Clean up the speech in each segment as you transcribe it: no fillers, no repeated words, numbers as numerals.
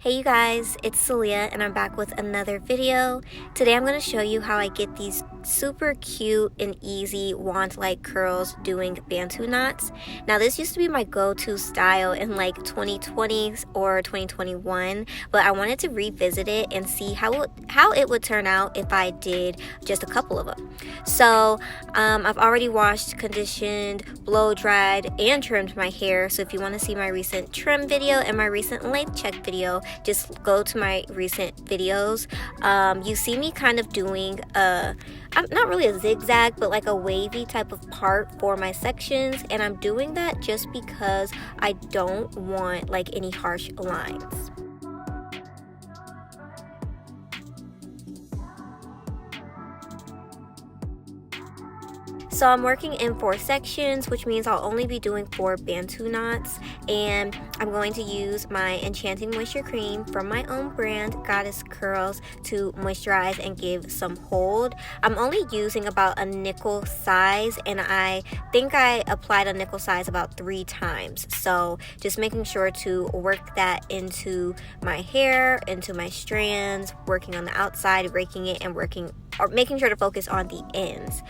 Hey you guys, it's Celia and I'm back with another video. Today I'm going to show you how I get these super cute and easy wand-like curls doing Bantu knots. Now this used to be my go-to style in like 2020 or 2021, but I wanted to revisit it and see how it would turn out if I did just a couple of them. So I've already washed, conditioned, blow dried, and trimmed my hair. So if you want to see my recent trim video and my recent length check video, just go to my recent videos. You see me kind of doing not really a zigzag, but like a wavy type of part for my sections, and I'm doing that just because I don't want like any harsh lines. So I'm working in 4 sections, which means I'll only be doing 4 Bantu knots, and I'm going to use my Enchanting moisture cream from my own brand, Goddess Curls, to moisturize and give some hold. I'm only using about a nickel size, and I think I applied a nickel size about 3 times. So just making sure to work that into my hair, into my strands, working on the outside, raking it, and making sure to focus on the ends.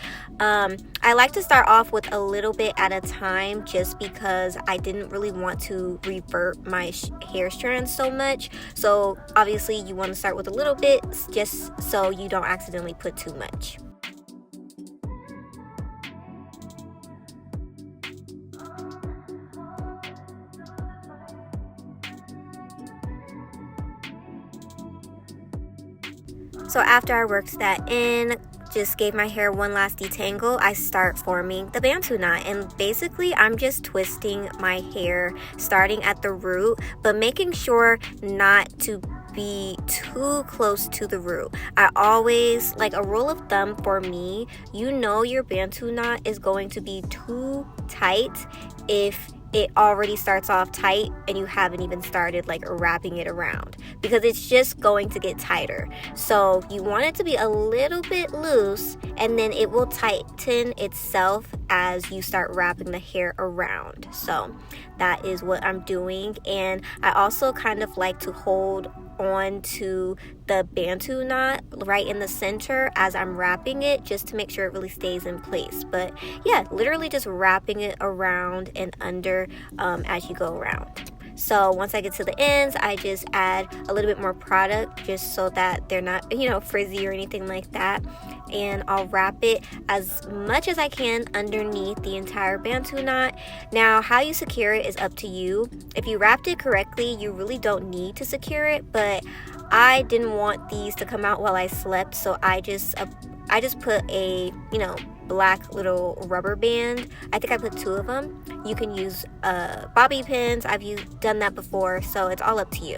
I like to start off with a little bit at a time just because I didn't really want to revert my hair strands so much. So obviously you want to start with a little bit just so you don't accidentally put too much. So after I worked that in, just gave my hair one last detangle, I start forming the Bantu knot. And basically I'm just twisting my hair starting at the root, but making sure not to be too close to the root. I always, like a rule of thumb for me, you know your Bantu knot is going to be too tight if it already starts off tight and you haven't even started like wrapping it around, because it's just going to get tighter. So you want it to be a little bit loose, and then it will tighten itself as you start wrapping the hair around. So that is what I'm doing. And I also kind of like to hold on to the Bantu knot right in the center as I'm wrapping it, just to make sure it really stays in place. But yeah, literally just wrapping it around and under as you go around. So once I get to the ends, I just add a little bit more product just so that they're not, frizzy or anything like that. And I'll wrap it as much as I can underneath the entire Bantu knot. Now, how you secure it is up to you. If you wrapped it correctly, you really don't need to secure it, but I didn't want these to come out while I slept, so I just put a, black little rubber band. I think I put 2 of them. You can use bobby pins. I've done that before, so it's all up to you.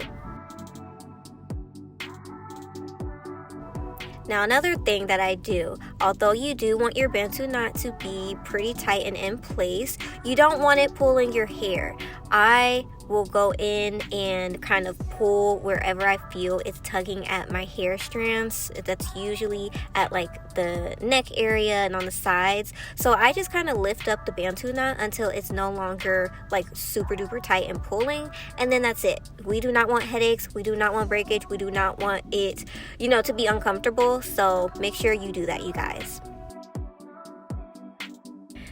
Now another thing that I do, although you do want your Bantu knot to be pretty tight and in place, you don't want it pulling your hair. I will go in and kind of pull wherever I feel it's tugging at my hair strands. That's usually at like the neck area and on the sides. So I just kind of lift up the Bantu knot until it's no longer like super duper tight and pulling, and then that's it. We do not want headaches, we do not want breakage, we do not want it, to be uncomfortable. So make sure you do that, you guys.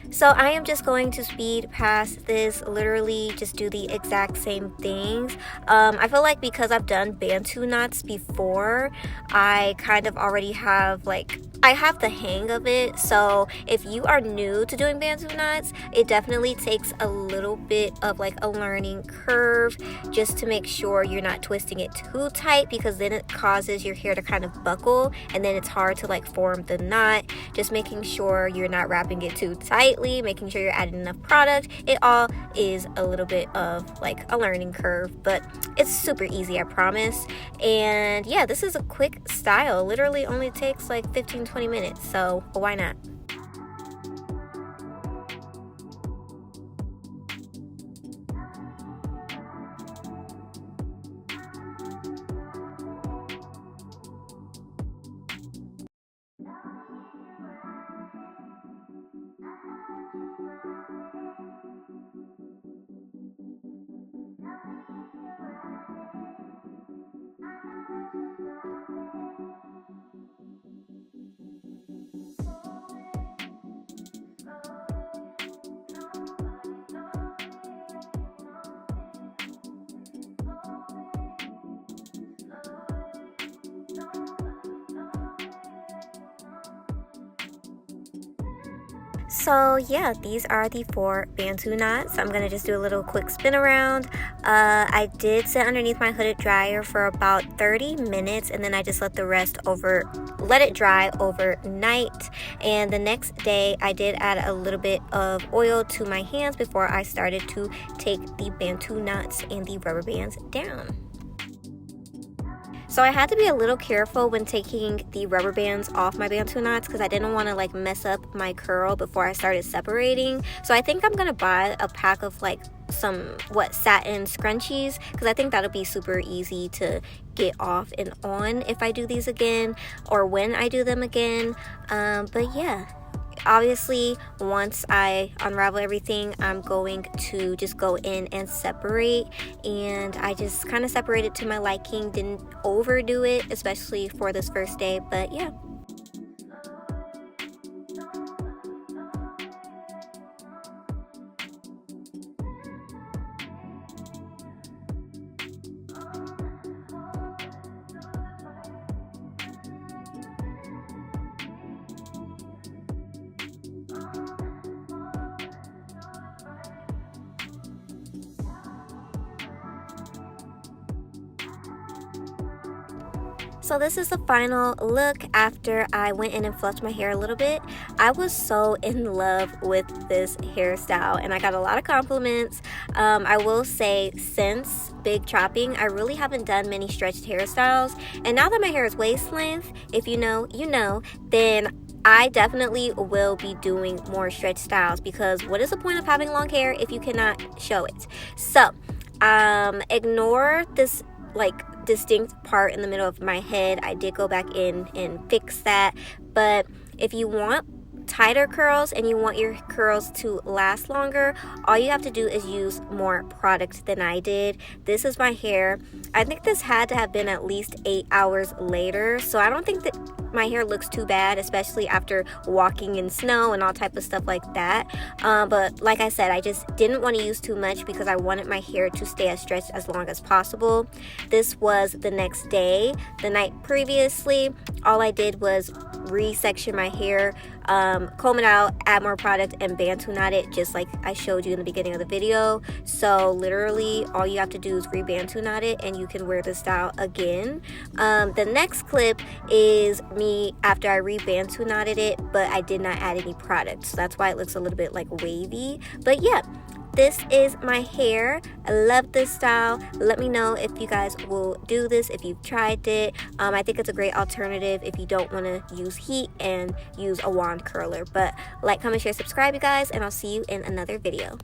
So I am just going to speed past this, literally just do the exact same things. I feel like because I've done Bantu knots before, I kind of already have I have the hang of it. So if you are new to doing Bantu knots, it definitely takes a little bit of like a learning curve just to make sure you're not twisting it too tight, because then it causes your hair to kind of buckle and then it's hard to like form the knot. Just making sure you're not wrapping it too tightly, making sure you're adding enough product. It all is a little bit of like a learning curve, but it's super easy, I promise. And yeah, this is a quick style. Literally only takes like 15-20 minutes, so why not? So yeah, these are the 4 Bantu knots. I'm gonna just do a little quick spin around. I did sit underneath my hooded dryer for about 30 minutes, and then I just let it dry overnight. And the next day I did add a little bit of oil to my hands before I started to take the Bantu knots and the rubber bands down. So I had to be a little careful when taking the rubber bands off my Bantu knots because I didn't want to like mess up my curl before I started separating. So I think I'm gonna buy a pack of like some satin scrunchies, because I think that'll be super easy to get off and on if I do these again, or when I do them again. But yeah, obviously once I unravel everything, I'm going to just go in and separate, and I just kind of separated to my liking, didn't overdo it, especially for this first day. But yeah. So this is the final look after I went in and fluffed my hair a little bit. I was so in love with this hairstyle and I got a lot of compliments. I will say, since big chopping, I really haven't done many stretched hairstyles, and now that my hair is waist length, if you know, you know, then I definitely will be doing more stretch styles, because what is the point of having long hair if you cannot show it? So ignore this like distinct part in the middle of my head. I did go back in and fix that. But if you want tighter curls and you want your curls to last longer, all you have to do is use more product than I did. This is my hair. I think this had to have been at least 8 hours later, so I don't think that my hair looks too bad, especially after walking in snow and all type of stuff like that. But like I said, I just didn't want to use too much because I wanted my hair to stay as stretched as long as possible. This was the next day. The night previously, all I did was resection my hair, comb it out, add more product, and Bantu knot it, just like I showed you in the beginning of the video. So literally all you have to do is re-Bantu knot it and you can wear this style again. The next clip is me after I re-Bantu knotted it, but I did not add any product, so that's why it looks a little bit like wavy. But yeah, this is my hair. I love this style. Let me know if you guys will do this, if you've tried it. I think it's a great alternative if you don't want to use heat and use a wand curler. But like, comment, share, subscribe, you guys, and I'll see you in another video.